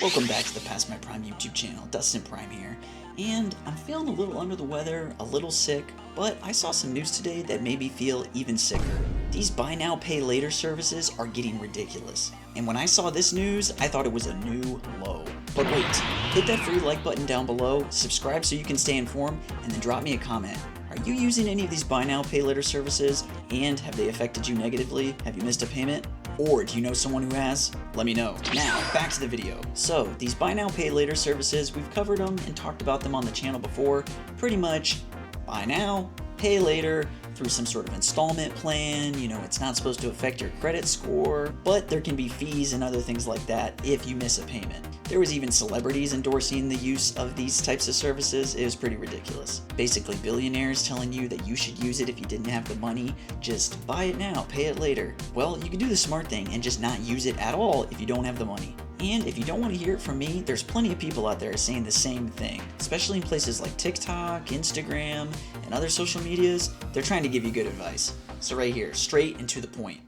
Welcome back to the Past My Prime YouTube channel. Dustin Prime here, and I'm feeling a little under the weather, a little sick, but I saw some news today that made me feel even sicker. These buy now, pay later services are getting ridiculous, and when I saw this news, I thought it was a new low. But wait, hit that free like button down below, subscribe so you can stay informed, and then drop me a comment. Are you using any of these buy now, pay later services, and have they affected you negatively? Have you missed a payment? Or do you know someone who has? Let me know. Now, back to the video. So, these buy now, pay later services, we've covered them and talked about them on the channel before. Pretty much, buy now, pay later, through some sort of installment plan. You know, it's not supposed to affect your credit score, but there can be fees and other things like that if you miss a payment. There was even celebrities endorsing the use of these types of services. It was pretty ridiculous. Basically, billionaires telling you that you should use it if you didn't have the money. Just buy it now, pay it later. Well, you can do the smart thing and just not use it at all if you don't have the money. And if you don't want to hear it from me, there's plenty of people out there saying the same thing, especially in places like TikTok, Instagram, and other social medias. They're trying to give you good advice. So right here, straight and to the point.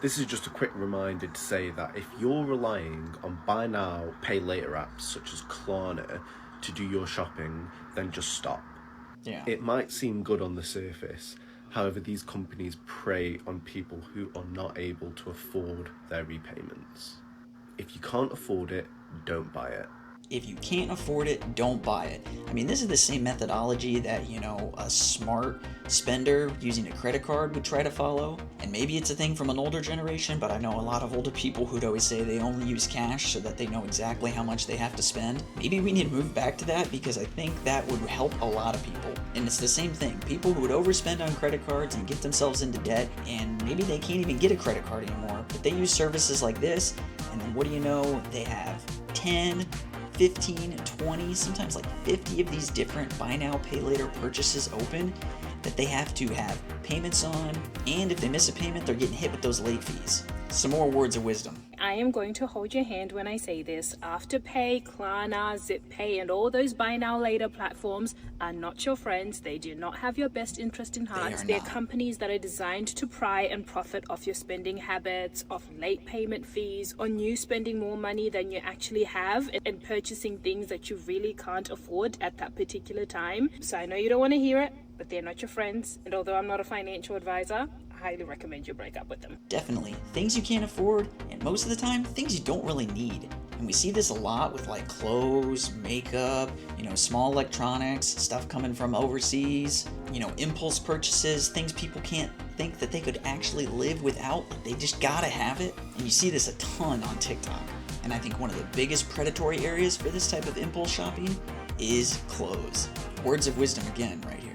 This is just a quick reminder to say that if you're relying on buy now, pay later apps such as Klarna to do your shopping, then just stop. Yeah. It might seem good on the surface, however these companies prey on people who are not able to afford their repayments. If you can't afford it, don't buy it. If you can't afford it, don't buy it. I mean, this is the same methodology that, you know, a smart spender using a credit card would try to follow. And maybe it's a thing from an older generation, but I know a lot of older people who'd always say they only use cash so that they know exactly how much they have to spend. Maybe we need to move back to that because I think that would help a lot of people. And it's the same thing. People who would overspend on credit cards and get themselves into debt, and maybe they can't even get a credit card anymore, but they use services like this, and then what do you know? They have 10, 15, 20, sometimes like 50 of these different buy now, pay later purchases open that they have to have payments on, and if they miss a payment, they're getting hit with those late fees. Some more words of wisdom. I am going to hold your hand when I say this. Afterpay, Klarna, ZipPay, and all those buy now later platforms are not your friends. They do not have your best interest in heart. They're companies that are designed to pry and profit off your spending habits, off late payment fees, on you spending more money than you actually have, and purchasing things that you really can't afford at that particular time. So I know you don't want to hear it, but they're not your friends. And although I'm not a financial advisor, highly recommend you break up with them. Definitely. Things you can't afford, and most of the time, things you don't really need. And we see this a lot with like clothes, makeup, you know, small electronics, stuff coming from overseas, you know, impulse purchases, things people can't think that they could actually live without, but they just gotta have it. And you see this a ton on TikTok. And I think one of the biggest predatory areas for this type of impulse shopping is clothes. Words of wisdom again right here.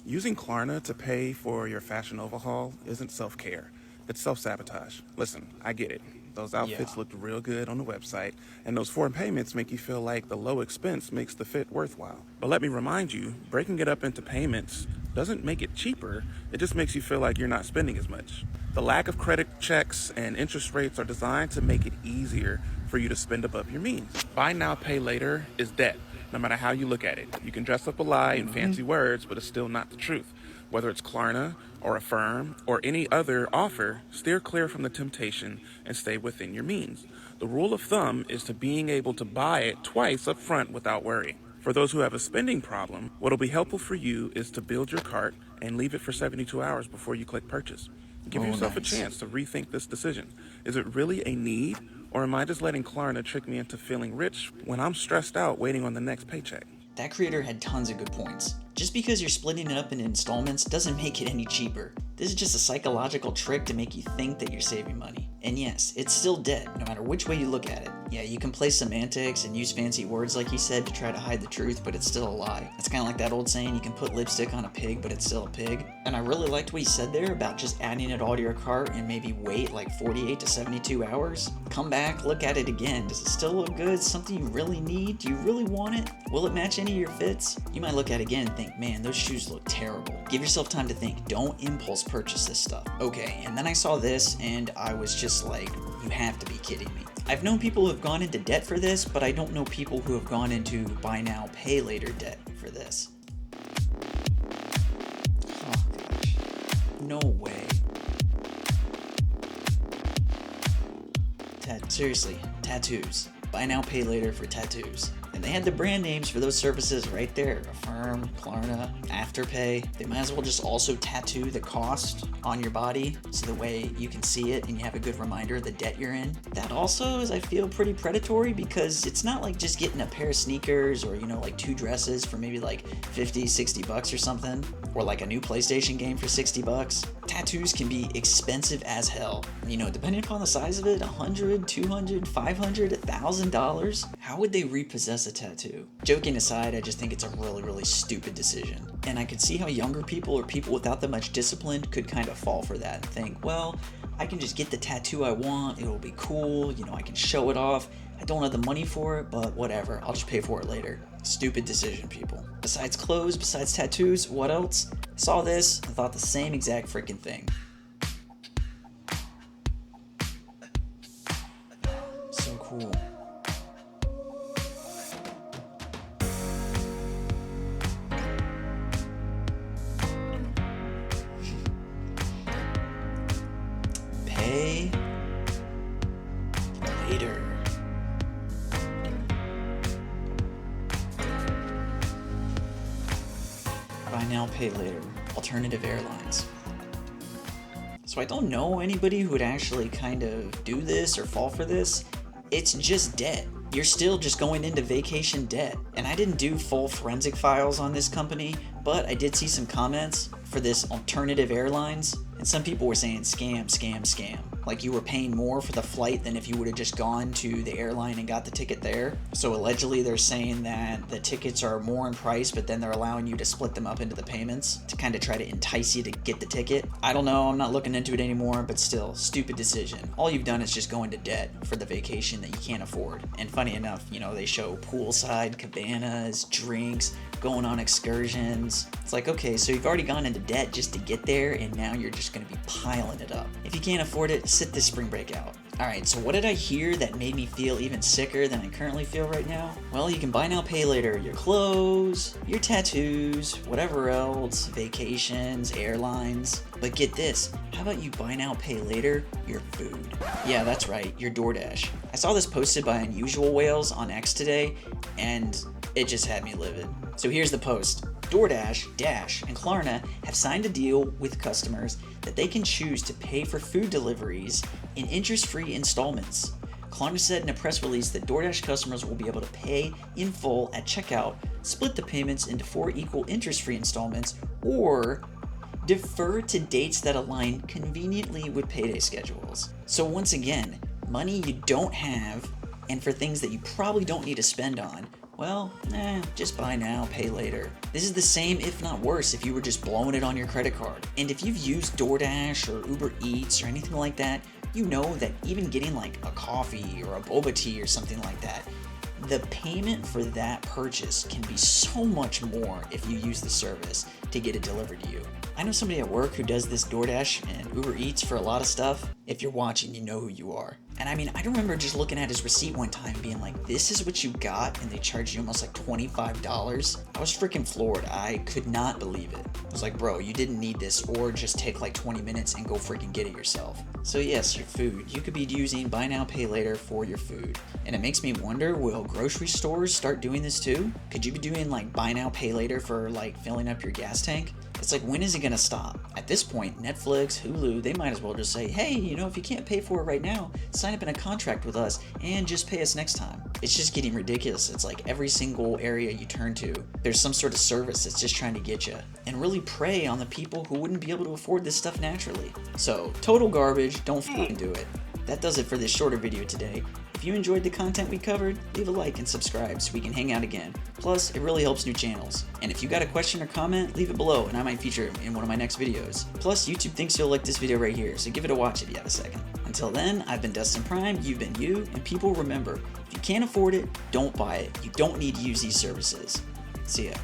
Using Klarna to pay for your fashion overhaul isn't self-care. It's self-sabotage. Listen, I get it. Those outfits looked real good on the website, and those foreign payments make you feel like the low expense makes the fit worthwhile. But let me remind you, breaking it up into payments doesn't make it cheaper. It just makes you feel like you're not spending as much. The lack of credit checks and interest rates are designed to make it easier for you to spend above your means. Buy now, pay later is debt. No matter how you look at it. You can dress up a lie in fancy words, but it's still not the truth. Whether it's Klarna or Affirm or any other offer, steer clear from the temptation and stay within your means. The rule of thumb is to being able to buy it twice up front without worry. For those who have a spending problem, what'll be helpful for you is to build your cart and leave it for 72 hours before you click purchase. Give yourself a chance to rethink this decision. Is it really a need? Or am I just letting Klarna trick me into feeling rich when I'm stressed out waiting on the next paycheck? That creator had tons of good points. Just because you're splitting it up in installments doesn't make it any cheaper. This is just a psychological trick to make you think that you're saving money. And yes, it's still debt, no matter which way you look at it. Yeah, you can play semantics and use fancy words like he said to try to hide the truth, but it's still a lie. It's kind of like that old saying, you can put lipstick on a pig, but it's still a pig. And I really liked what he said there about just adding it all to your cart and maybe wait like 48 to 72 hours. Come back, look at it again. Does it still look good? Something you really need? Do you really want it? Will it match any of your fits? You might look at it again and think, man, those shoes look terrible. Give yourself time to think. Don't impulse purchase this stuff. Okay, and then I saw this and I was just like, you have to be kidding me. I've known people who have gone into debt for this, but I don't know people who have gone into buy now, pay later debt for this. Oh gosh. No way. Seriously, tattoos. buy now, pay later for tattoos. And they had the brand names for those services right there. Affirm, Klarna, Afterpay. They might as well just also tattoo the cost on your body so the way you can see it and you have a good reminder of the debt you're in. That also is, I feel, pretty predatory because it's not like just getting a pair of sneakers or, like 2 dresses for maybe like 50, 60 bucks or something. Or like a new PlayStation game for 60 bucks. Tattoos can be expensive as hell. Depending upon the size of it, $100, $200, $500, $1,000. How would they repossess a tattoo? Joking aside, I just think it's a really, really stupid decision. And I could see how younger people or people without that much discipline could kind of fall for that and think, well, I can just get the tattoo I want, it'll be cool, I can show it off. I don't have the money for it, but whatever, I'll just pay for it later. Stupid decision, people. Besides clothes, besides tattoos, what else? I saw this, I thought the same exact freaking thing. So cool. Pay later. Buy now, pay later. Alternative airlines. So I don't know anybody who would actually kind of do this or fall for this. It's just debt. You're still just going into vacation debt. And I didn't do full forensic files on this company, but I did see some comments for this alternative airlines. And some people were saying scam, scam, scam. Like you were paying more for the flight than if you would have just gone to the airline and got the ticket there. So allegedly they're saying that the tickets are more in price, but then they're allowing you to split them up into the payments to kind of try to entice you to get the ticket. I don't know, I'm not looking into it anymore, but still, stupid decision. All you've done is just go into debt for the vacation that you can't afford. And funny enough, they show poolside cabanas, drinks, going on excursions. It's like, okay, so you've already gone into debt just to get there, and now you're just gonna be piling it up. If you can't afford it, sit this spring break out. Alright, so what did I hear that made me feel even sicker than I currently feel right now? Well, you can buy now, pay later your clothes, your tattoos, whatever else, vacations, airlines. But get this, how about you buy now, pay later your food? Yeah, that's right, your DoorDash. I saw this posted by Unusual Whales on X today, and it just had me livid. So here's the post. DoorDash, Dash, and Klarna have signed a deal with customers that they can choose to pay for food deliveries in interest-free installments. Klarna said in a press release that DoorDash customers will be able to pay in full at checkout, split the payments into 4 equal interest-free installments, or defer to dates that align conveniently with payday schedules. So once again, money you don't have, and for things that you probably don't need to spend on, well, just buy now, pay later. This is the same, if not worse, if you were just blowing it on your credit card. And if you've used DoorDash or Uber Eats or anything like that, you know that even getting like a coffee or a boba tea or something like that, the payment for that purchase can be so much more if you use the service to get it delivered to you. I know somebody at work who does this DoorDash and Uber Eats for a lot of stuff. If you're watching, you know who you are. And I mean, I remember just looking at his receipt one time and being like, this is what you got, and they charged you almost like $25. I was freaking floored. I could not believe it. I was like, bro, you didn't need this, or just take like 20 minutes and go freaking get it yourself. So yes, your food. You could be using buy now, pay later for your food. And it makes me wonder, will grocery stores start doing this too? Could you be doing like buy now, pay later for like filling up your gas tank? It's like, when is it gonna stop? At this point, Netflix, Hulu, they might as well just say, hey, if you can't pay for it right now, sign up in a contract with us and just pay us next time. It's just getting ridiculous. It's like every single area you turn to, there's some sort of service that's just trying to get you, and really prey on the people who wouldn't be able to afford this stuff naturally. So, total garbage, don't fucking do it. That does it for this shorter video today. If you enjoyed the content we covered, leave a like and subscribe so we can hang out again. Plus, it really helps new channels. And if you got a question or comment, leave it below and I might feature it in one of my next videos. Plus, YouTube thinks you'll like this video right here, so give it a watch if you have a second. Until then, I've been Dustin Prime, you've been you, and people remember, if you can't afford it, don't buy it. You don't need to use these services. See ya.